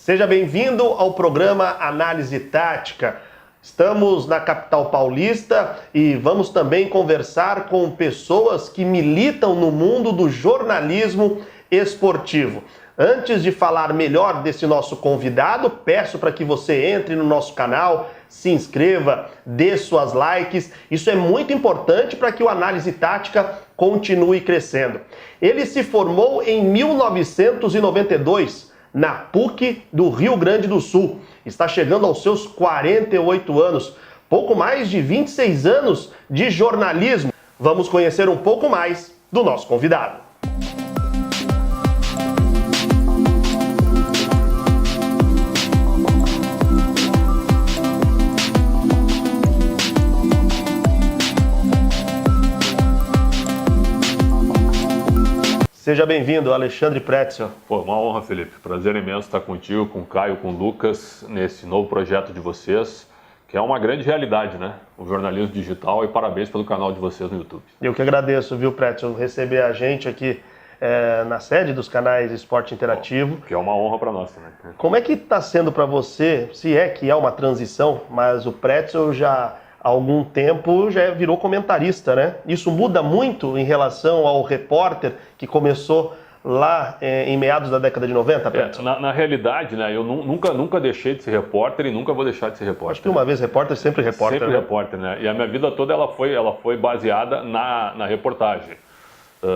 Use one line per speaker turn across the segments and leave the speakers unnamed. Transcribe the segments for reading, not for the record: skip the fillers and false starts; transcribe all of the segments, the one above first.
Seja bem-vindo ao programa Análise Tática. Estamos na capital paulista e vamos também conversar com pessoas que militam no mundo do jornalismo esportivo. Antes de falar melhor desse nosso convidado, peço para que você entre no nosso canal, se inscreva, dê suas likes. Isso é muito importante para que o Análise Tática continue crescendo. Ele se formou em 1992 na PUC do Rio Grande do Sul. Está chegando aos seus 48 anos, pouco mais de 26 anos de jornalismo. Vamos conhecer um pouco mais do nosso convidado. Seja bem-vindo, Alexandre Pretzel.
Pô, uma honra, Felipe. Prazer imenso estar contigo, com o Caio, com o Lucas, nesse novo projeto de vocês, que é uma grande realidade, né? O jornalismo digital, e parabéns pelo canal de vocês no YouTube.
Eu que agradeço, viu, Pretzel, receber a gente aqui na sede dos canais Esporte Interativo.
Que é uma honra para nós também.
Como é que está sendo para você, se é que é uma transição, mas o Pretzel já há algum tempo já virou comentarista, né? Isso muda muito em relação ao repórter que começou lá em meados da década de 90, Pretzel?
Na realidade, né, eu nunca deixei de ser repórter e nunca vou deixar de ser repórter.
Acho que uma vez repórter, sempre repórter.
Sempre repórter, né? E a minha vida toda ela foi baseada na reportagem.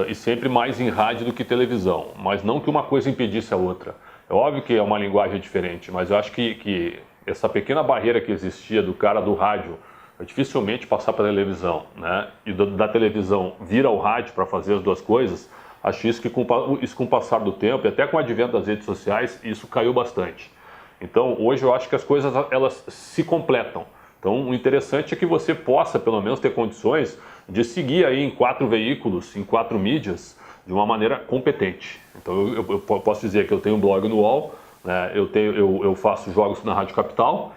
E sempre mais em rádio do que televisão. Mas não que uma coisa impedisse a outra. É óbvio que é uma linguagem diferente, mas eu acho que essa pequena barreira que existia do cara do rádio dificilmente passar para a televisão, né? E da televisão vir ao rádio para fazer as duas coisas, acho isso que com o passar do tempo e até com o advento das redes sociais, isso caiu bastante. Então, hoje eu acho que as coisas elas se completam. Então, o interessante é que você possa, pelo menos, ter condições de seguir aí em 4 veículos, em 4 mídias, de uma maneira competente. Então, eu posso dizer que eu tenho um blog no UOL, né? Eu faço jogos na Rádio Capital,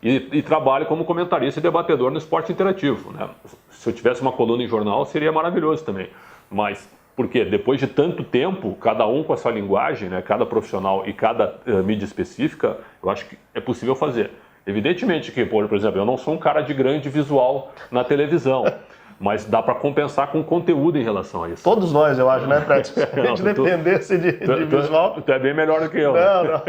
e trabalho como comentarista e debatedor no Esporte Interativo, né? Se eu tivesse uma coluna em jornal, seria maravilhoso também. Mas, por quê? Depois de tanto tempo, cada um com a sua linguagem, né? Cada profissional e cada mídia específica, eu acho que é possível fazer. Evidentemente que, por exemplo, eu não sou um cara de grande visual na televisão, mas dá para compensar com conteúdo em relação a isso.
Todos nós, eu acho, né, Pretzel? Se a gente dependesse de visual...
Tu é bem melhor do que eu.
Não.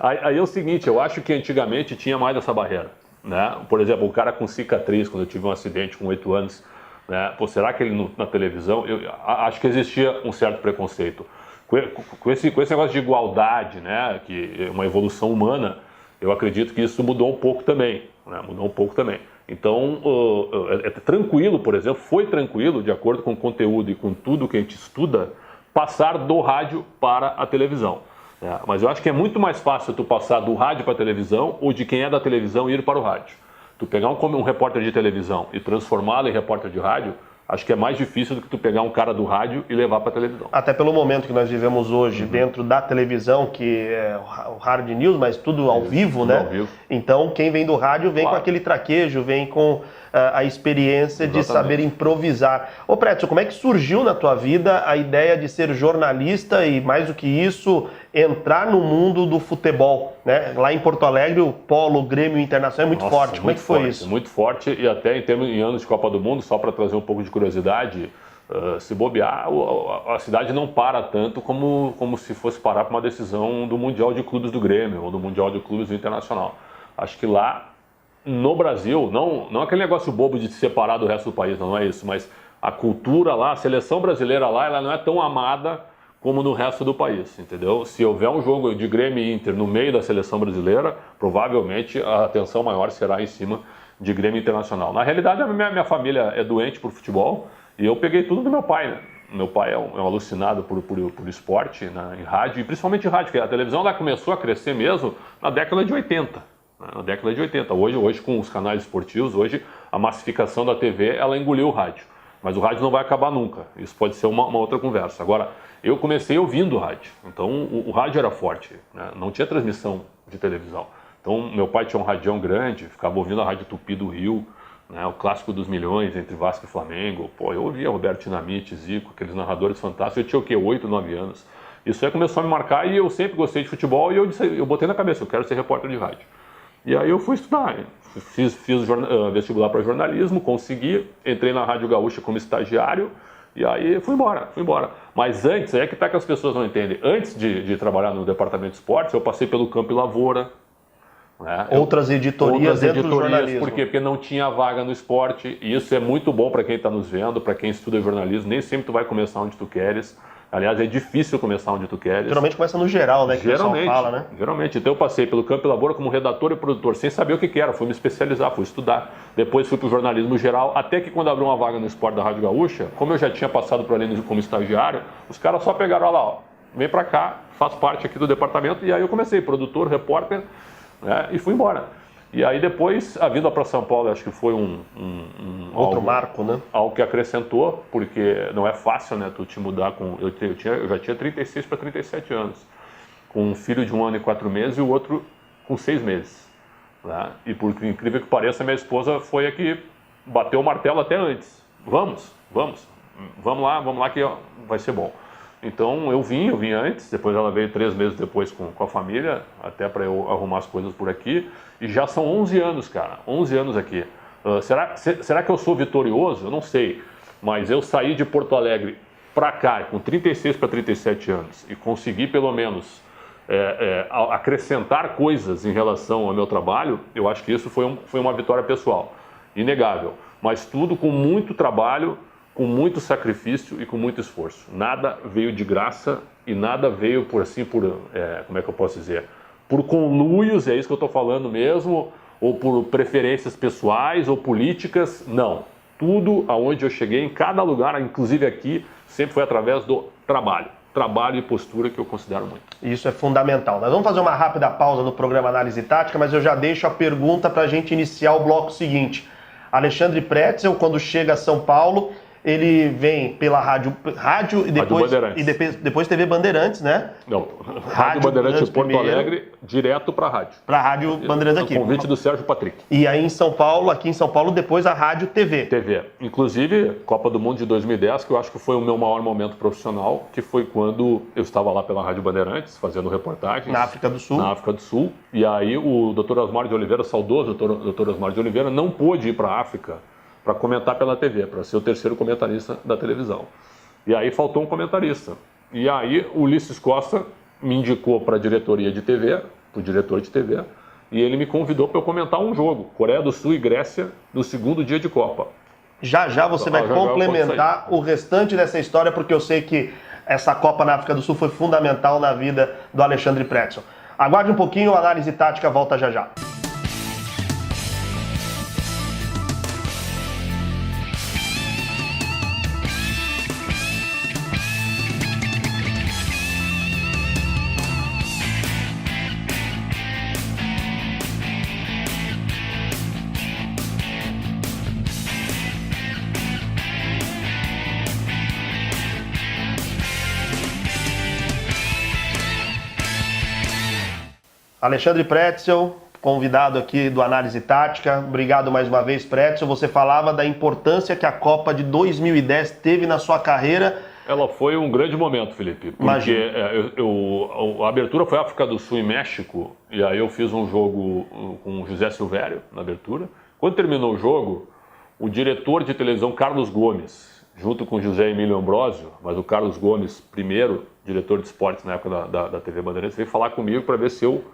Aí é o seguinte, eu acho que antigamente tinha mais essa barreira, né? Por exemplo, o cara com cicatriz, quando eu tive um acidente com 8 anos, né? Pô, será que ele na televisão... Eu acho que existia um certo preconceito. Com esse negócio de igualdade, né? Que é uma evolução humana, eu acredito que isso mudou um pouco também, né? Mudou um pouco também. Então, é tranquilo, por exemplo, foi tranquilo, de acordo com o conteúdo e com tudo que a gente estuda, passar do rádio para a televisão. Mas eu acho que é muito mais fácil tu passar do rádio para a televisão ou de quem é da televisão ir para o rádio. Tu pegar um repórter de televisão e transformá-lo em repórter de rádio, acho que é mais difícil do que tu pegar um cara do rádio e levar para a televisão.
Até pelo momento que nós vivemos hoje dentro da televisão, que é o hard news, mas tudo ao vivo, né?
Ao vivo.
Então, quem vem do rádio vem
Claro.
com aquele traquejo, vem com a experiência
Exatamente.
de saber improvisar. Ô, Pretzel, como é que surgiu na tua vida a ideia de ser jornalista e, mais do que isso, entrar no mundo do futebol, né? Lá em Porto Alegre, o Polo Grêmio Internacional é muito forte. Como é que foi isso?
Muito forte, e até em anos de Copa do Mundo, só para trazer um pouco de curiosidade, se bobear, a cidade não para tanto como se fosse parar para uma decisão do Mundial de Clubes do Grêmio ou do Mundial de Clubes do Internacional. Acho que lá no Brasil, não aquele negócio bobo de se separar do resto do país, não é isso, mas a cultura lá, a seleção brasileira lá, ela não é tão amada como no resto do país, entendeu? Se houver um jogo de Grêmio e Inter no meio da seleção brasileira, provavelmente a atenção maior será em cima de Grêmio Internacional. Na realidade, a minha família é doente por futebol e eu peguei tudo do meu pai, né? Meu pai é um alucinado por esporte, né, em rádio, e principalmente em rádio, porque a televisão lá começou a crescer mesmo na década de 80. Na década de 80. Hoje com os canais esportivos, hoje a massificação da TV, ela engoliu o rádio. Mas o rádio não vai acabar nunca. Isso pode ser uma outra conversa. Agora, eu comecei ouvindo rádio. Então, o rádio era forte, né? Não tinha transmissão de televisão. Então, meu pai tinha um radião grande, ficava ouvindo a Rádio Tupi do Rio, né? O Clássico dos Milhões entre Vasco e Flamengo. Pô, eu ouvia Roberto Dinamite, Zico, aqueles narradores fantásticos. Eu tinha o quê? 8, 9 anos. Isso aí começou a me marcar e eu sempre gostei de futebol e eu botei na cabeça, eu quero ser repórter de rádio. E aí eu fui estudar, fiz vestibular para jornalismo, consegui, entrei na Rádio Gaúcha como estagiário e aí fui embora. Mas antes, é que tá que as pessoas não entendem, antes de trabalhar no departamento de esportes, eu passei pelo Campo e Lavoura. Né?
Outras edorias dentro do jornalismo.
Por quê? Porque não tinha vaga no esporte e isso é muito bom para quem está nos vendo, para quem estuda jornalismo, nem sempre tu vai começar onde tu queres. Aliás, é difícil começar onde tu queres.
Geralmente começa no geral, né? Que
geralmente,
o pessoal fala, né?
Geralmente. Então eu passei pelo Campo e Lavoura como redator e produtor, sem saber o que era. Fui me especializar, fui estudar. Depois fui para o jornalismo geral, até que quando abriu uma vaga no esporte da Rádio Gaúcha, como eu já tinha passado por ali como estagiário, os caras só pegaram, olha lá, ó, vem para cá, faz parte aqui do departamento. E aí eu comecei, produtor, repórter, né, e fui embora. E aí depois, a vinda para São Paulo, acho que foi
outro marco, né?
Algo que acrescentou, porque não é fácil, né, tu te mudar com... Eu já tinha 36 para 37 anos, com um filho de 1 ano e 4 meses e o outro com 6 meses. Né? E por incrível que pareça, minha esposa foi a que bateu o martelo até antes. Vamos lá que vai ser bom. Então eu vim antes, depois ela veio 3 meses depois com a família, até para eu arrumar as coisas por aqui, e já são 11 anos, cara, 11 anos aqui. Será que eu sou vitorioso? Eu não sei, mas eu saí de Porto Alegre para cá, com 36 para 37 anos, e consegui pelo menos acrescentar coisas em relação ao meu trabalho, eu acho que isso foi uma vitória pessoal, inegável, mas tudo com muito trabalho, com muito sacrifício e com muito esforço. Nada veio de graça e nada veio como é que eu posso dizer, por conluios, é isso que eu estou falando mesmo, ou por preferências pessoais ou políticas, não. Tudo aonde eu cheguei, em cada lugar, inclusive aqui, sempre foi através do trabalho. Trabalho e postura que eu considero muito.
Isso é fundamental. Nós vamos fazer uma rápida pausa no programa Análise Tática, mas eu já deixo a pergunta para a gente iniciar o bloco seguinte. Alexandre Pretzel, quando chega a São Paulo, ele vem pela rádio e depois TV Bandeirantes, né?
Não, Rádio Bandeirantes Porto Alegre, direto para a rádio.
Para a Rádio Bandeirantes aqui.
Convite do Sérgio Patrick.
E aí aqui em São Paulo, depois a Rádio TV.
Inclusive, Copa do Mundo de 2010, que eu acho que foi o meu maior momento profissional, que foi quando eu estava lá pela Rádio Bandeirantes, fazendo reportagens.
Na África do Sul.
E aí o Dr. Osmar de Oliveira, saudoso Dr. Osmar de Oliveira, não pôde ir para a África para comentar pela TV, para ser o terceiro comentarista da televisão. E aí faltou um comentarista. E aí o Ulisses Costa me indicou para a diretoria de TV, para o diretor de TV, e ele me convidou para eu comentar um jogo, Coreia do Sul e Grécia, no segundo dia de Copa.
Já você vai complementar o restante dessa história, porque eu sei que essa Copa na África do Sul foi fundamental na vida do Alexandre Pretzel. Aguarde um pouquinho, a Análise Tática volta já. Alexandre Pretzel, convidado aqui do Análise Tática. Obrigado mais uma vez, Pretzel. Você falava da importância que a Copa de 2010 teve na sua carreira.
Ela foi um grande momento, Felipe, porque a abertura foi África do Sul e México, e aí eu fiz um jogo com o José Silvério na abertura. Quando terminou o jogo, o diretor de televisão Carlos Gomes, junto com José Emílio Ambrosio, mas o Carlos Gomes, primeiro diretor de esportes na época da TV Bandeirantes, veio falar comigo para ver se eu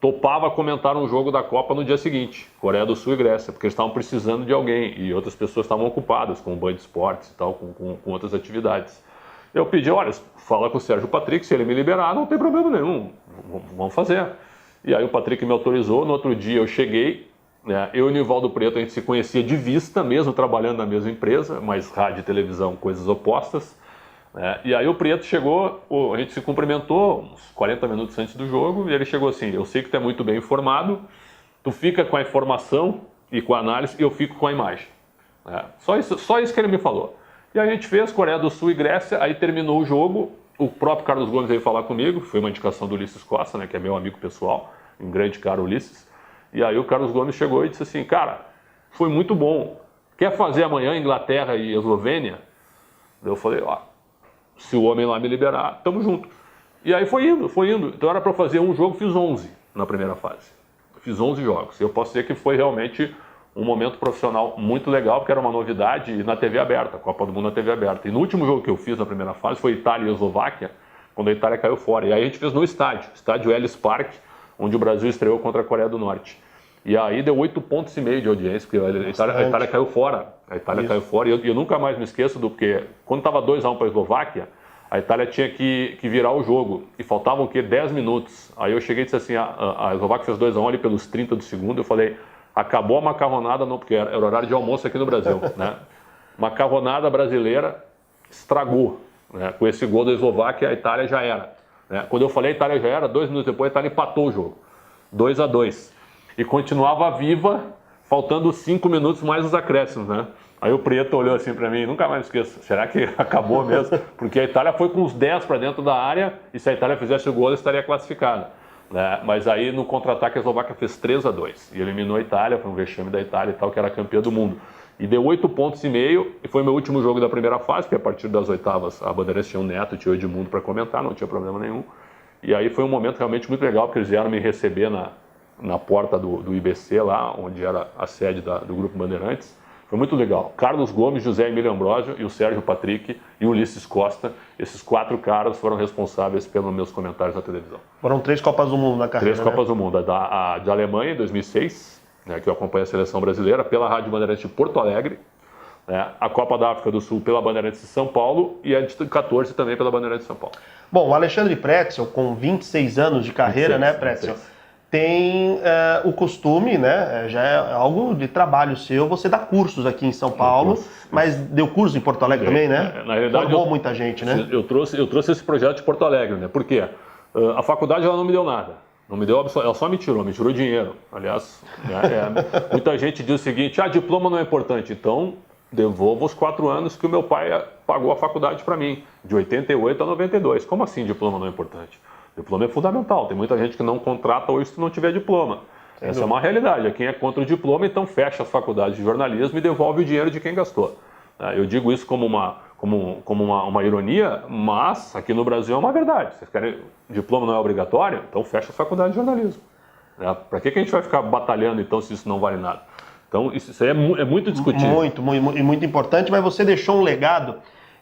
topava comentar um jogo da Copa no dia seguinte, Coreia do Sul e Grécia, porque eles estavam precisando de alguém e outras pessoas estavam ocupadas com o Band Esportes e tal, com outras atividades. Eu pedi, olha, fala com o Sérgio Patrick, se ele me liberar, não tem problema nenhum, vamos fazer. E aí o Patrick me autorizou, no outro dia eu cheguei, né, eu e o Nivaldo Preto, a gente se conhecia de vista, mesmo trabalhando na mesma empresa, mas rádio e televisão, coisas opostas. E aí o Preto chegou, a gente se cumprimentou uns 40 minutos antes do jogo e ele chegou assim, eu sei que tu é muito bem informado, tu fica com a informação e com a análise e eu fico com a imagem. Só isso que ele me falou. E a gente fez Coreia do Sul e Grécia, aí terminou o jogo, o próprio Carlos Gomes veio falar comigo, foi uma indicação do Ulisses Costa, né, que é meu amigo pessoal, um grande cara Ulisses, e aí o Carlos Gomes chegou e disse assim, cara, foi muito bom, quer fazer amanhã Inglaterra e Eslovênia? Eu falei, se o homem lá me liberar, tamo junto. E aí foi indo. Então era para fazer um jogo, fiz 11 na primeira fase. Fiz 11 jogos. Eu posso dizer que foi realmente um momento profissional muito legal, porque era uma novidade na TV aberta, a Copa do Mundo na TV aberta. E no último jogo que eu fiz na primeira fase foi Itália e Eslováquia, quando a Itália caiu fora. E aí a gente fez no estádio Ellis Park, onde o Brasil estreou contra a Coreia do Norte. E aí deu 8,5 pontos de audiência, porque a Itália caiu fora. A Itália caiu fora, e eu nunca mais me esqueço porque quando estava 2-1 para a Eslováquia, a Itália tinha que virar o jogo, e faltavam o quê? 10 minutos. Aí eu cheguei e disse assim, a Eslováquia fez 2-1 ali pelos 30 do segundo, eu falei, acabou a macarronada, não, porque era horário de almoço aqui no Brasil, né? Macarronada brasileira estragou, né? Com esse gol da Eslováquia, a Itália já era, né? Quando eu falei a Itália já era, 2 minutos depois a Itália empatou o jogo, 2-2, e continuava viva, faltando 5 minutos mais os acréscimos, né? Aí o Preto olhou assim para mim, nunca mais esqueço, será que acabou mesmo? Porque a Itália foi com os 10 para dentro da área, e se a Itália fizesse o gol, ela estaria classificada, né? Mas aí no contra-ataque a Eslováquia fez 3-2 e eliminou a Itália, foi um vexame da Itália e tal, que era campeã do mundo. E deu 8,5 pontos, e foi meu último jogo da primeira fase, porque a partir das oitavas a Bandeirantes tinha o Neto, tinha o Edmundo para comentar, não tinha problema nenhum. E aí foi um momento realmente muito legal, porque eles vieram me receber na porta do IBC lá, onde era a sede do Grupo Bandeirantes. Foi muito legal. Carlos Gomes, José Emílio Ambrosio e o Sérgio Patrick e o Ulisses Costa. Esses 4 caras foram responsáveis pelos meus comentários na televisão.
Foram 3 Copas do Mundo na carreira,
3 Copas do Mundo. A de Alemanha, em 2006, né, que eu acompanhei a seleção brasileira, pela Rádio Bandeirantes de Porto Alegre. Né, a Copa da África do Sul pela Bandeirantes de São Paulo e a de 14 também pela Bandeirantes de São Paulo.
Bom, o Alexandre Pretzel, com 26 anos de carreira, 26, né, Pretzel? 26. Tem o costume, né, já é algo de trabalho seu, você dá cursos aqui em São Paulo, mas deu curso em Porto Alegre também, né?
Na realidade,
formou muita gente, né?
Eu trouxe esse projeto de Porto Alegre, né? Por quê? A faculdade ela não me deu nada, não me deu, ela só me tirou dinheiro. Aliás, muita gente diz o seguinte, diploma não é importante, então devolva os 4 anos que o meu pai pagou a faculdade para mim, de 88 a 92. Como assim diploma não é importante? Diploma é fundamental. Tem muita gente que não contrata hoje se não tiver diploma. Essa é uma realidade. Quem é contra o diploma, então fecha as faculdades de jornalismo e devolve o dinheiro de quem gastou. Eu digo isso como uma ironia, mas aqui no Brasil é uma verdade. Vocês querem diploma não é obrigatório? Então fecha as faculdades de jornalismo. Para que a gente vai ficar batalhando então se isso não vale nada? Então isso aí é muito discutível.
Muito importante, mas você deixou um legado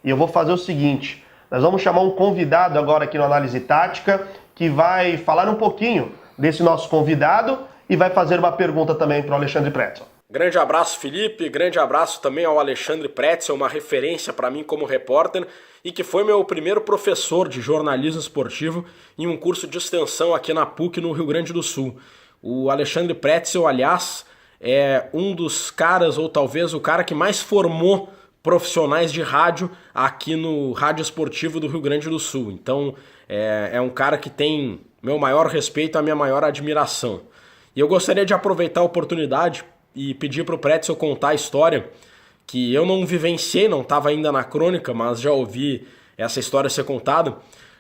e eu vou fazer o seguinte. Nós vamos chamar um convidado agora aqui no Análise Tática, que vai falar um pouquinho desse nosso convidado e vai fazer uma pergunta também para o Alexandre Pretzel.
Grande abraço, Felipe. Grande abraço também ao Alexandre Pretzel, uma referência para mim como repórter e que foi meu primeiro professor de jornalismo esportivo em um curso de extensão aqui na PUC, no Rio Grande do Sul. O Alexandre Pretzel, aliás, é um dos caras, ou talvez o cara que mais formou profissionais de rádio aqui no Rádio Esportivo do Rio Grande do Sul. Então, é um cara que tem meu maior respeito, a minha maior admiração. E eu gostaria de aproveitar a oportunidade e pedir para o Pretzel contar a história que eu não vivenciei, não estava ainda na crônica, mas já ouvi essa história ser contada,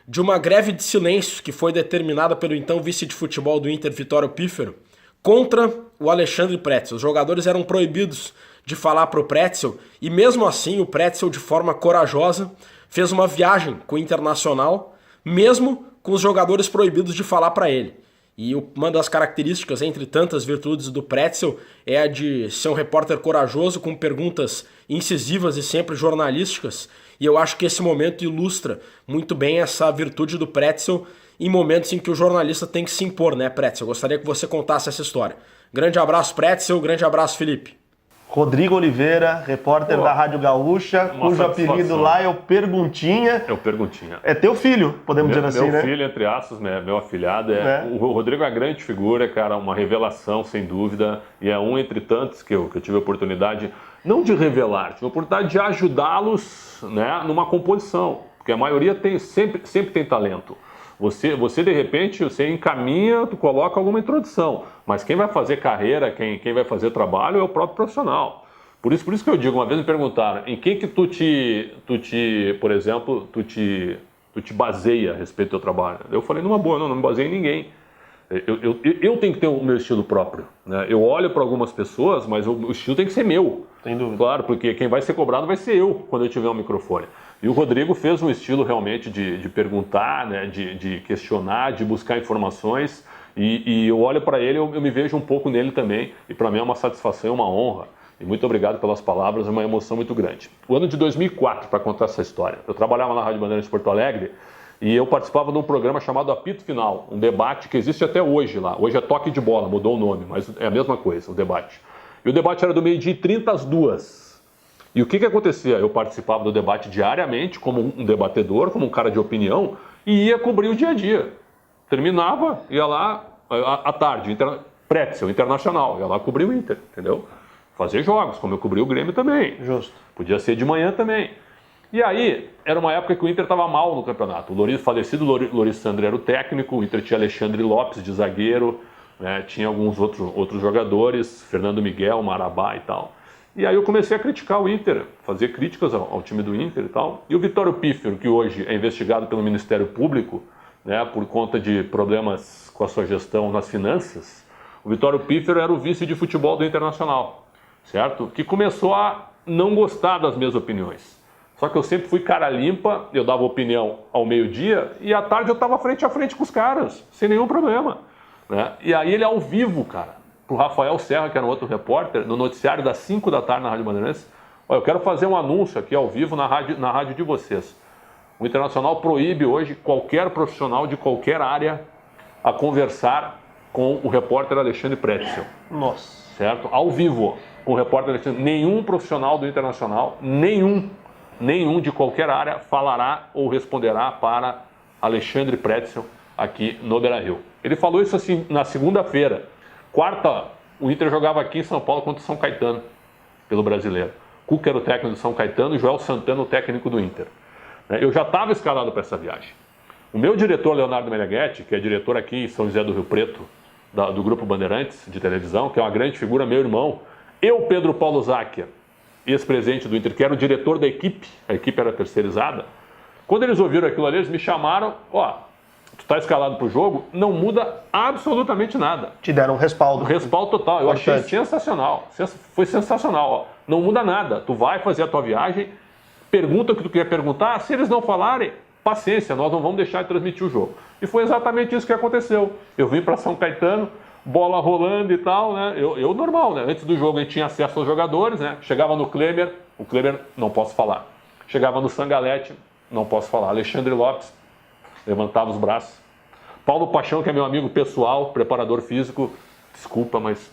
de uma greve de silêncio que foi determinada pelo então vice de futebol do Inter, Vitório Pífero, contra o Alexandre Pretzel. Os jogadores eram proibidos de falar para o Pretzel, e mesmo assim o Pretzel, de forma corajosa, fez uma viagem com o Internacional, mesmo com os jogadores proibidos de falar para ele. E uma das características, entre tantas virtudes do Pretzel, é a de ser um repórter corajoso, com perguntas incisivas e sempre jornalísticas, e eu acho que esse momento ilustra muito bem essa virtude do Pretzel em momentos em que o jornalista tem que se impor, né, Pretzel? Eu gostaria que você contasse essa história. Grande abraço, Pretzel, grande abraço, Felipe.
Rodrigo Oliveira, repórter da Rádio Gaúcha, cujo apelido lá é o Perguntinha.
É o Perguntinha.
É teu filho, podemos dizer assim, né?
Meu filho, entre aspas, meu afilhado. O Rodrigo é uma grande figura, cara, uma revelação, sem dúvida. E é um entre tantos que eu tive a oportunidade, não de revelar, tive a oportunidade de ajudá-los, né, numa composição. Porque a maioria sempre tem talento. Você de repente, você encaminha, tu coloca alguma introdução, mas quem vai fazer carreira, quem vai fazer trabalho é o próprio profissional. Por isso que eu digo, uma vez me perguntaram, em quem que tu te baseia a respeito do teu trabalho? Eu falei, numa boa, não me baseio em ninguém. Eu tenho que ter o meu estilo próprio, né? Eu olho para algumas pessoas, mas o estilo tem que ser meu.
Sem dúvida.
Claro, porque quem vai ser cobrado vai ser eu, quando eu tiver um microfone. E o Rodrigo fez um estilo realmente de perguntar, né, de questionar, de buscar informações. E eu olho para ele, eu me vejo um pouco nele também. E para mim é uma satisfação, uma honra. E muito obrigado pelas palavras, é uma emoção muito grande. O ano de 2004, para contar essa história. Eu trabalhava na Rádio Bandeirantes de Porto Alegre e eu participava de um programa chamado Apito Final, um debate que existe até hoje lá. Hoje é Toque de Bola, mudou o nome, mas é a mesma coisa, o debate. E o debate era do 12h30 às 2h. E o que acontecia? Eu participava do debate diariamente, como um debatedor, como um cara de opinião, e ia cobrir o dia a dia. Terminava, ia lá à tarde, Pretzel, Internacional, ia lá cobrir o Inter, entendeu? Fazer jogos, como eu cobri o Grêmio também.
Justo.
Podia ser de manhã também. E aí, era uma época que o Inter estava mal no campeonato. O falecido Loris Sandri era o técnico, o Inter tinha Alexandre Lopes de zagueiro, né? Tinha alguns outros jogadores, Fernando Miguel, Marabá e tal. E aí eu comecei a criticar o Inter, fazer críticas ao time do Inter e tal. E o Vitório Pífero, que hoje é investigado pelo Ministério Público, né, por conta de problemas com a sua gestão nas finanças, o Vitório Pífero era o vice de futebol do Internacional, certo? Que começou a não gostar das minhas opiniões. Só que eu sempre fui cara limpa, eu dava opinião ao meio-dia e à tarde eu estava frente a frente com os caras, sem nenhum problema, né? E aí ele ao vivo, cara, pro Rafael Serra, que era um outro repórter, no noticiário das 5 da tarde na Rádio Bandeirantes, olha, eu quero fazer um anúncio aqui ao vivo na rádio de vocês. O Internacional proíbe hoje qualquer profissional de qualquer área a conversar com o repórter Alexandre Pretzel.
Nossa.
Certo? Ao vivo, com o repórter Alexandre. Nenhum profissional do Internacional, nenhum de qualquer área falará ou responderá para Alexandre Pretzel aqui no Beira-Rio. Ele falou isso assim na segunda-feira. Quarta, o Inter jogava aqui em São Paulo contra o São Caetano, pelo Brasileiro. Cuca era o técnico do São Caetano e Joel Santana o técnico do Inter. Eu já estava escalado para essa viagem. O meu diretor, Leonardo Meneghetti, que é diretor aqui em São José do Rio Preto, do Grupo Bandeirantes de televisão, que é uma grande figura, meu irmão, eu, Pedro Paulo Záquia, ex-presidente do Inter, que era o diretor da equipe, a equipe era terceirizada, quando eles ouviram aquilo ali, eles me chamaram, tu está escalado para o jogo, não muda absolutamente nada.
Te deram um respaldo.
Um respaldo total. Eu achei sensacional. Foi sensacional. Não muda nada. Tu vai fazer a tua viagem, pergunta o que tu quer perguntar. Se eles não falarem, paciência, nós não vamos deixar de transmitir o jogo. E foi exatamente isso que aconteceu. Eu vim para São Caetano, bola rolando e tal, né? Eu normal, né? Antes do jogo a gente tinha acesso aos jogadores, né? Chegava no Kleber, o Kleber não posso falar. Chegava no Sangalete, não posso falar. Alexandre Lopes, levantava os braços. Paulo Paixão, que é meu amigo pessoal, preparador físico, desculpa, mas...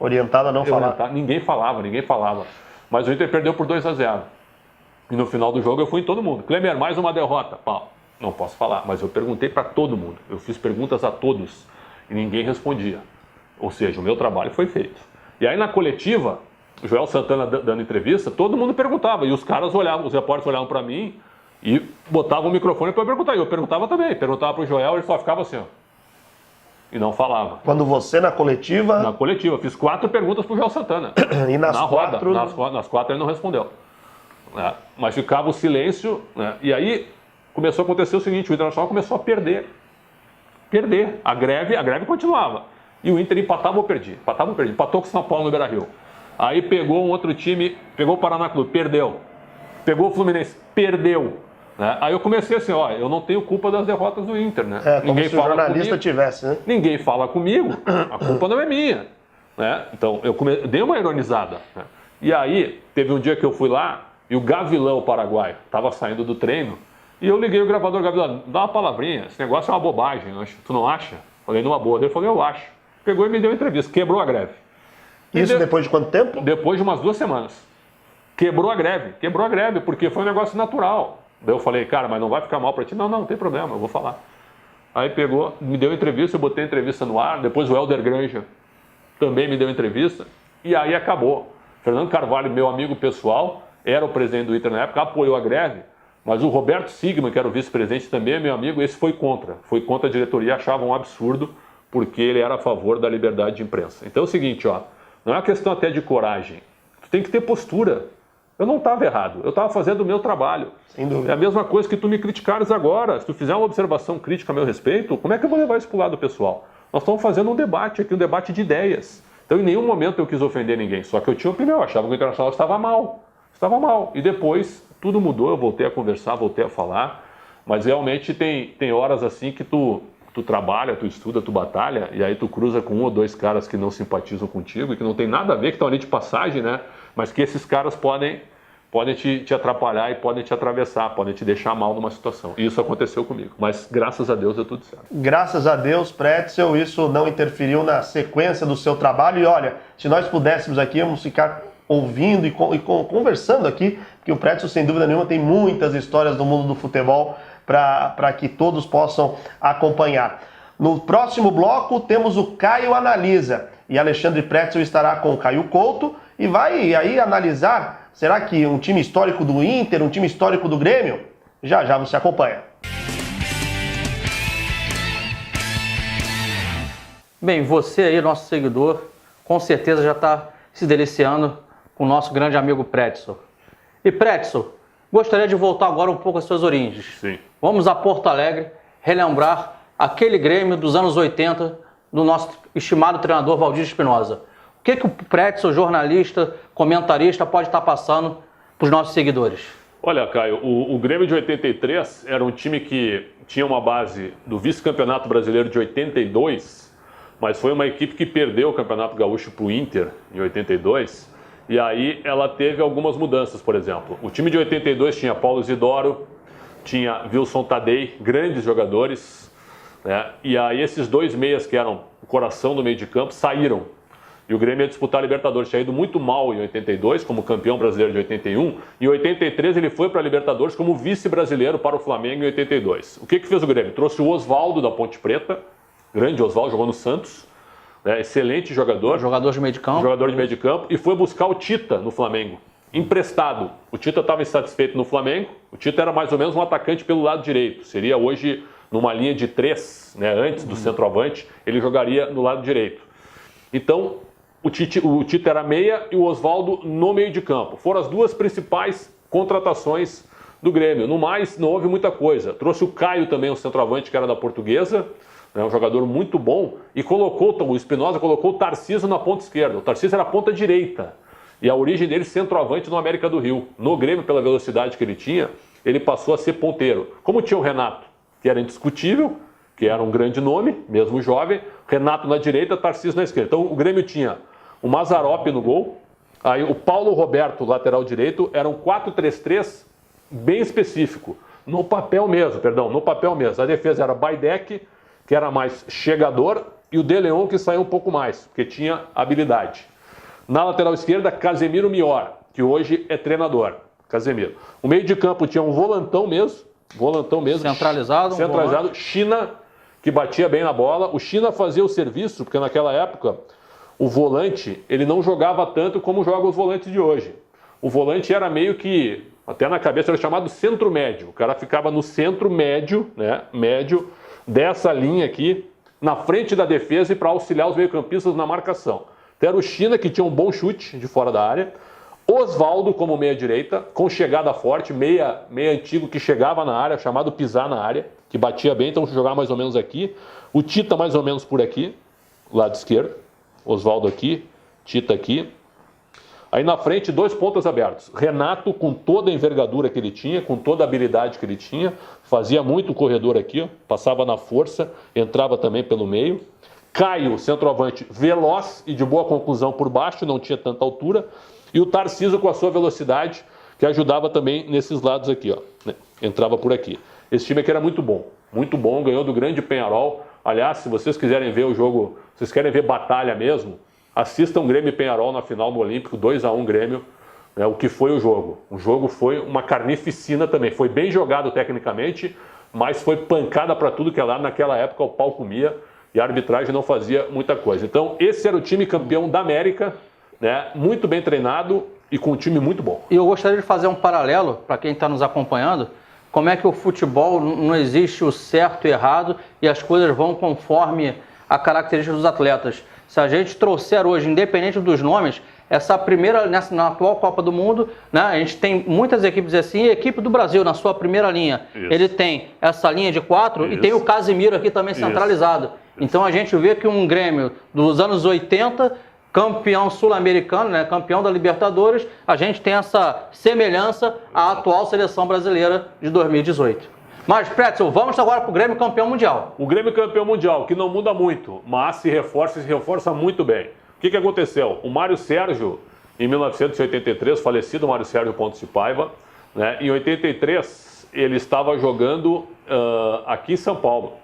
Orientado a não falar.
Ninguém falava. Mas o Inter perdeu por 2-0. E no final do jogo eu fui em todo mundo. Kleber, mais uma derrota. Pau, não posso falar, mas eu perguntei para todo mundo. Eu fiz perguntas a todos e ninguém respondia. Ou seja, o meu trabalho foi feito. E aí na coletiva, o Joel Santana dando entrevista, todo mundo perguntava. E os caras olhavam, os repórteres olhavam para mim e botavam o microfone para eu perguntar. E eu perguntava também. Perguntava para o Joel, ele só ficava assim, ó. E não falava.
Quando você na coletiva...
Na coletiva. Fiz 4 perguntas para o Joel Santana.
E nas
na roda,
4...
nas 4 ele não respondeu. Mas ficava o silêncio, né? E aí começou a acontecer o seguinte, o Internacional começou a perder. A greve continuava. E o Inter empatava ou perdia. Empatou com o São Paulo no Beira-Rio. Aí pegou um outro time, pegou o Paraná Clube, perdeu. Pegou o Fluminense, perdeu. Né? Aí eu comecei assim, eu não tenho culpa das derrotas do Inter, né?
Como se o jornalista tivesse, né?
Ninguém fala comigo, a culpa não é minha. Né? Então eu dei uma ironizada. Né? E aí teve um dia que eu fui lá e o Gavilão, o paraguaio, estava saindo do treino e eu liguei o gravador, Gavilão, dá uma palavrinha, esse negócio é uma bobagem, tu não acha? Falei, numa boa. Ele falou, eu acho. Pegou e me deu entrevista, quebrou a greve.
Isso depois de quanto tempo?
Depois de umas 2 semanas. Quebrou a greve, porque foi um negócio natural. Daí eu falei, cara, mas não vai ficar mal pra ti? Não tem problema, eu vou falar. Aí pegou, me deu entrevista, eu botei a entrevista no ar, depois o Helder Granja também me deu entrevista, e aí acabou. Fernando Carvalho, meu amigo pessoal, era o presidente do Inter na época, apoiou a greve, mas o Roberto Sigman, que era o vice-presidente, também é meu amigo, esse foi contra a diretoria, achava um absurdo, porque ele era a favor da liberdade de imprensa. Então é o seguinte, não é uma questão até de coragem, tu tem que ter postura. Eu não estava errado, eu estava fazendo o meu trabalho.
Sem dúvida.
É a mesma coisa que tu me criticares agora. Se tu fizer uma observação crítica a meu respeito, como é que eu vou levar isso para o lado pessoal? Nós estamos fazendo um debate aqui, um debate de ideias. Então, em nenhum momento eu quis ofender ninguém, só que eu tinha opinião, eu achava que o Internacional estava mal. E depois, tudo mudou, eu voltei a conversar, voltei a falar, mas realmente tem horas assim que tu trabalha, tu estuda, tu batalha, e aí tu cruza com 1 ou 2 caras que não simpatizam contigo e que não tem nada a ver, que estão ali de passagem, né? Mas que esses caras podem te atrapalhar e podem te atravessar, podem te deixar mal numa situação. E isso aconteceu comigo, mas graças a Deus deu tudo certo.
Graças a Deus, Pretzel, isso não interferiu na sequência do seu trabalho. E olha, se nós pudéssemos aqui, vamos ficar ouvindo e conversando aqui, porque o Pretzel, sem dúvida nenhuma, tem muitas histórias do mundo do futebol para que todos possam acompanhar. No próximo bloco temos o Caio Analisa, e Alexandre Pretzel estará com o Caio Couto e vai aí analisar, será que um time histórico do Inter, um time histórico do Grêmio? Já já você acompanha.
Bem, você aí, nosso seguidor, com certeza já está se deliciando com o nosso grande amigo Pretzel. E Pretzel, gostaria de voltar agora um pouco às suas origens.
Sim.
Vamos a Porto Alegre relembrar aquele Grêmio dos anos 80 do nosso estimado treinador Valdir Espinosa. O que o Pretzel, jornalista, comentarista, pode estar passando para os nossos seguidores?
Olha, Caio, o Grêmio de 83 era um time que tinha uma base do vice-campeonato brasileiro de 82, mas foi uma equipe que perdeu o Campeonato Gaúcho para o Inter em 82, e aí ela teve algumas mudanças, por exemplo. O time de 82 tinha Paulo Isidoro, tinha Wilson Tadei, grandes jogadores, né? E aí esses 2 meias que eram o coração do meio de campo saíram. E o Grêmio ia disputar a Libertadores. Tinha ido muito mal em 82, como campeão brasileiro de 81. Em 83 ele foi para a Libertadores como vice-brasileiro para o Flamengo em 82. O que fez o Grêmio? Trouxe o Osvaldo da Ponte Preta, grande Osvaldo, jogou no Santos, né? Excelente jogador.
Jogador de meio de campo.
Jogador de meio de campo. E foi buscar o Tita no Flamengo, emprestado. O Tita estava insatisfeito no Flamengo. O Tita era mais ou menos um atacante pelo lado direito. Seria hoje numa linha de 3, né? Antes do centroavante, ele jogaria no lado direito. Então, o Tita era meia e o Osvaldo no meio de campo. Foram as 2 principais contratações do Grêmio. No mais, não houve muita coisa. Trouxe o Caio também, um centroavante que era da Portuguesa, né, um jogador muito bom, e o Espinosa colocou o Tarcísio na ponta esquerda. O Tarcísio era a ponta direita. E a origem dele, centroavante no América do Rio. No Grêmio, pela velocidade que ele tinha, ele passou a ser ponteiro. Como tinha o Renato, que era indiscutível, que era um grande nome, mesmo jovem, Renato na direita, Tarcísio na esquerda. Então o Grêmio tinha o Mazzaropi no gol, aí o Paulo Roberto, lateral direito, era um 4-3-3 bem específico. No papel mesmo. A defesa era Baidec, que era mais chegador, e o De Leon, que saiu um pouco mais, porque tinha habilidade. Na lateral esquerda, Casemiro Mior, que hoje é treinador. Casemiro. O meio de campo tinha um volantão mesmo.
Centralizado.
China, que batia bem na bola. O China fazia o serviço, porque naquela época o volante, ele não jogava tanto como jogam os volantes de hoje. O volante era meio que, até na cabeça, era chamado centro médio. O cara ficava no centro médio, né? Médio dessa linha aqui, na frente da defesa e para auxiliar os meio-campistas na marcação. Então era o China, que tinha um bom chute de fora da área. Osvaldo como meia-direita, com chegada forte, meia antigo que chegava na área, chamado pisar na área, que batia bem, então jogar mais ou menos aqui. O Tita mais ou menos por aqui, lado esquerdo. Osvaldo aqui, Tita aqui. Aí na frente, 2 pontas abertos. Renato, com toda a envergadura que ele tinha, com toda a habilidade que ele tinha, fazia muito o corredor aqui, ó, passava na força, entrava também pelo meio. Caio, centroavante, veloz e de boa conclusão por baixo, não tinha tanta altura. E o Tarcísio com a sua velocidade, que ajudava também nesses lados aqui, ó, né? Entrava por aqui. Esse time aqui era muito bom, ganhou do grande Peñarol. Aliás, se vocês quiserem ver o jogo, vocês querem ver batalha mesmo, assistam Grêmio e Peñarol na final no Olímpico, 2-1 Grêmio, né, o que foi o jogo. O jogo foi uma carnificina também, foi bem jogado tecnicamente, mas foi pancada para tudo que é lá. Naquela época o pau comia e a arbitragem não fazia muita coisa. Então esse era o time campeão da América, né, muito bem treinado e com um time muito bom.
E eu gostaria de fazer um paralelo, para quem está nos acompanhando, como é que o futebol não existe o certo e errado e as coisas vão conforme a característica dos atletas. Se a gente trouxer hoje, independente dos nomes, essa primeira, na atual Copa do Mundo, né, a gente tem muitas equipes assim, e a equipe do Brasil, na sua primeira linha,
Isso.
ele tem essa linha de 4 e tem o Casemiro aqui também centralizado.
Isso.
Então a gente vê que um Grêmio dos anos 80 campeão sul-americano, né, campeão da Libertadores, a gente tem essa semelhança à atual seleção brasileira de 2018. Mas, Pretzel, vamos agora para o Grêmio campeão mundial.
O Grêmio campeão mundial, que não muda muito, mas se reforça muito bem. O que aconteceu? O Mário Sérgio, em 1983, falecido Mário Sérgio Pontes de Paiva, né, em 83 ele estava jogando aqui em São Paulo.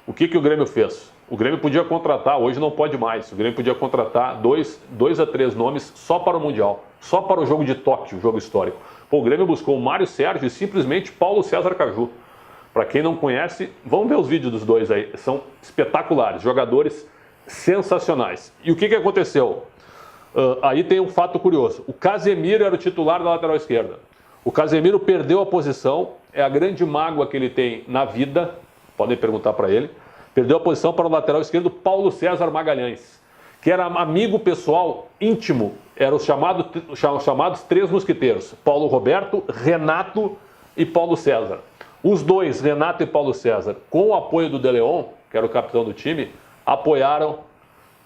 O que o Grêmio fez? O Grêmio podia contratar, hoje não pode mais, o Grêmio podia contratar dois a três nomes só para o Mundial, só para o jogo de Tóquio, o jogo histórico. Pô, o Grêmio buscou o Mário Sérgio e simplesmente Paulo César Caju. Para quem não conhece, vamos ver os vídeos dos dois aí, são espetaculares, jogadores sensacionais. E o que aconteceu? Aí tem um fato curioso, o Casemiro era o titular da lateral esquerda. O Casemiro perdeu a posição, é a grande mágoa que ele tem na vida, podem perguntar para ele. Perdeu a posição para o lateral esquerdo Paulo César Magalhães, que era amigo pessoal íntimo, eram os chamados três mosquiteiros, Paulo Roberto, Renato e Paulo César. Os dois, Renato e Paulo César, com o apoio do De Leon, que era o capitão do time, apoiaram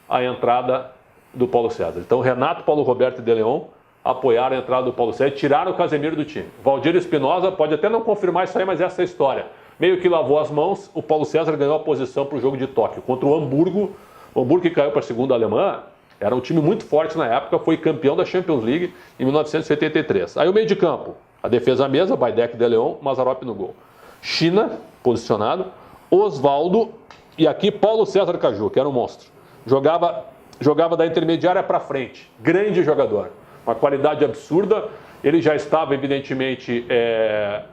a entrada do Paulo César. Então Renato, Paulo Roberto e De Leon apoiaram a entrada do Paulo César e tiraram o Casemiro do time. Valdir Espinosa pode até não confirmar isso aí, mas essa é a história. Meio que lavou as mãos, o Paulo César ganhou a posição para o jogo de Tóquio contra o Hamburgo. O Hamburgo, que caiu para a segunda alemã, era um time muito forte na época, foi campeão da Champions League em 1983. Aí o meio de campo, a defesa mesma, Baidec, De Leon, Mazzaropi no gol. China, posicionado, Osvaldo e aqui Paulo César Caju, que era um monstro. Jogava da intermediária para frente, grande jogador, uma qualidade absurda. Ele já estava, evidentemente,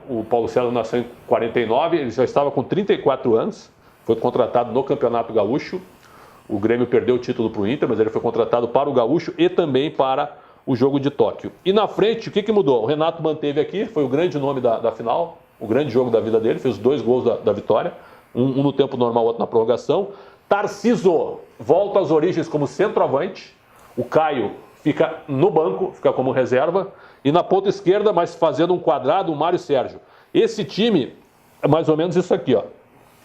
o Paulo César nasceu em 49, ele já estava com 34 anos, foi contratado no Campeonato Gaúcho. O Grêmio perdeu o título para o Inter, mas ele foi contratado para o Gaúcho e também para o jogo de Tóquio. E na frente, o que mudou? O Renato manteve aqui, foi o grande nome da final, o grande jogo da vida dele, fez 2 gols da vitória, um no tempo normal, outro na prorrogação. Tarciso volta às origens como centroavante, o Caio fica no banco, fica como reserva. E na ponta esquerda, mas fazendo um quadrado, o Mário Sérgio. Esse time é mais ou menos isso aqui, ó.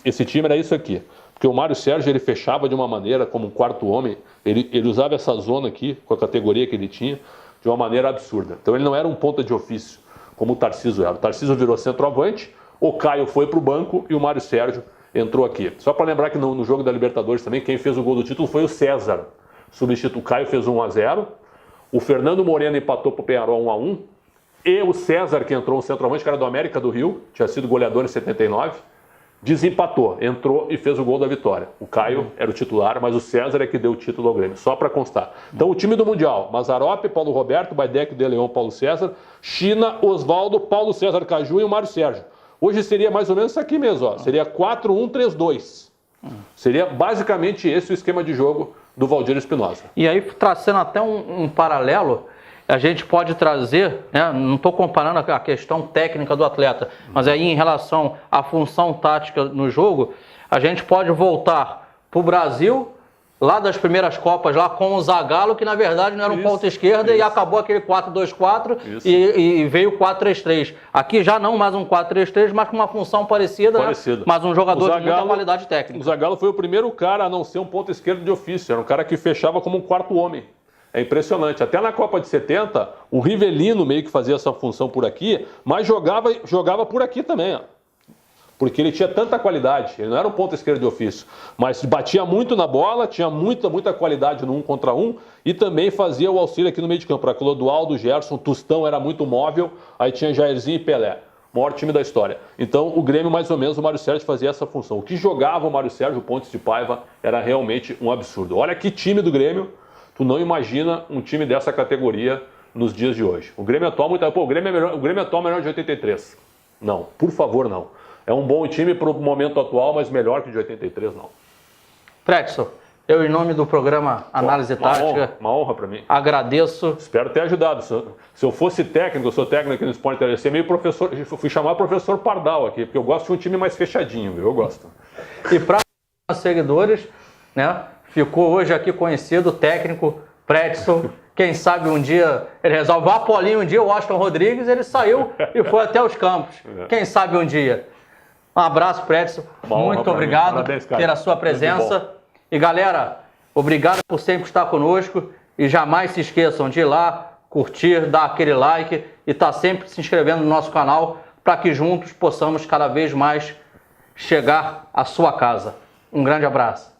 Esse time era isso aqui. Porque o Mário Sérgio, ele fechava de uma maneira, como um quarto homem, ele usava essa zona aqui, com a categoria que ele tinha, de uma maneira absurda. Então ele não era um ponta de ofício, como o Tarciso era. O Tarciso virou centroavante, o Caio foi para o banco e o Mário Sérgio entrou aqui. Só para lembrar que no jogo da Libertadores também, quem fez o gol do título foi o César. O Caio fez 1-0. O Fernando Moreno empatou para o Peñarol 1-1. E o César, que entrou no centroavante, que era do América do Rio, tinha sido goleador em 79, desempatou, entrou e fez o gol da vitória. O Caio era o titular, mas o César é que deu o título ao Grêmio, só para constar. Então o time do Mundial, Mazzaropi, Paulo Roberto, Baidec, De Leon, Paulo César, China, Osvaldo, Paulo César Caju e o Mário Sérgio. Hoje seria mais ou menos isso aqui mesmo, ó. Seria 4-1-3-2. Seria basicamente esse o esquema de jogo do Valdir Espinosa.
E aí, traçando até um paralelo, a gente pode trazer, né, não estou comparando a questão técnica do atleta, mas aí em relação à função tática no jogo, a gente pode voltar para o Brasil, lá das primeiras Copas, lá com o Zagallo, que na verdade não era um ponta esquerda, e acabou aquele 4-2-4 e veio o 4-3-3. Aqui já não mais um 4-3-3, mas com uma função parecida, né? Mas um jogador de muita qualidade técnica.
O Zagallo foi o primeiro cara a não ser um ponta esquerdo de ofício, era um cara que fechava como um quarto homem. É impressionante. Até na Copa de 70, o Rivelino meio que fazia essa função por aqui, mas jogava por aqui também, ó. Porque ele tinha tanta qualidade, ele não era um ponta esquerdo de ofício, mas batia muito na bola, tinha muita qualidade no 1 contra 1 e também fazia o auxílio aqui no meio de campo. Para Clodoaldo, Gerson, Tostão era muito móvel, aí tinha Jairzinho e Pelé, maior time da história. Então o Grêmio, mais ou menos, o Mário Sérgio fazia essa função. O que jogava o Mário Sérgio, o Pontes de Paiva, era realmente um absurdo. Olha que time do Grêmio, tu não imagina um time dessa categoria nos dias de hoje. O Grêmio atual, o Grêmio atual é melhor de 83. Não, por favor, não. É um bom time para o momento atual, mas melhor que de 83, não.
Pretzel, eu, em nome do programa Análise Tática...
Uma honra para mim.
Agradeço.
Espero ter ajudado. Se eu fosse técnico, eu sou técnico aqui no Esporte Interesse, ser meio professor... Fui chamar o professor Pardal aqui, porque eu gosto de um time mais fechadinho, viu? Eu gosto.
E para os seguidores, né, ficou hoje aqui conhecido o técnico Pretzel. Quem sabe um dia ele resolve. O Apolinho um dia, o Washington Rodrigues, ele saiu e foi até os campos. Quem sabe um dia... Um abraço, Pretzel. Muito obrigado pela sua presença. E galera, Obrigado por sempre estar conosco e jamais se esqueçam de ir lá, curtir, dar aquele like e estar sempre se inscrevendo no nosso canal para que juntos possamos cada vez mais chegar à sua casa. Um grande abraço.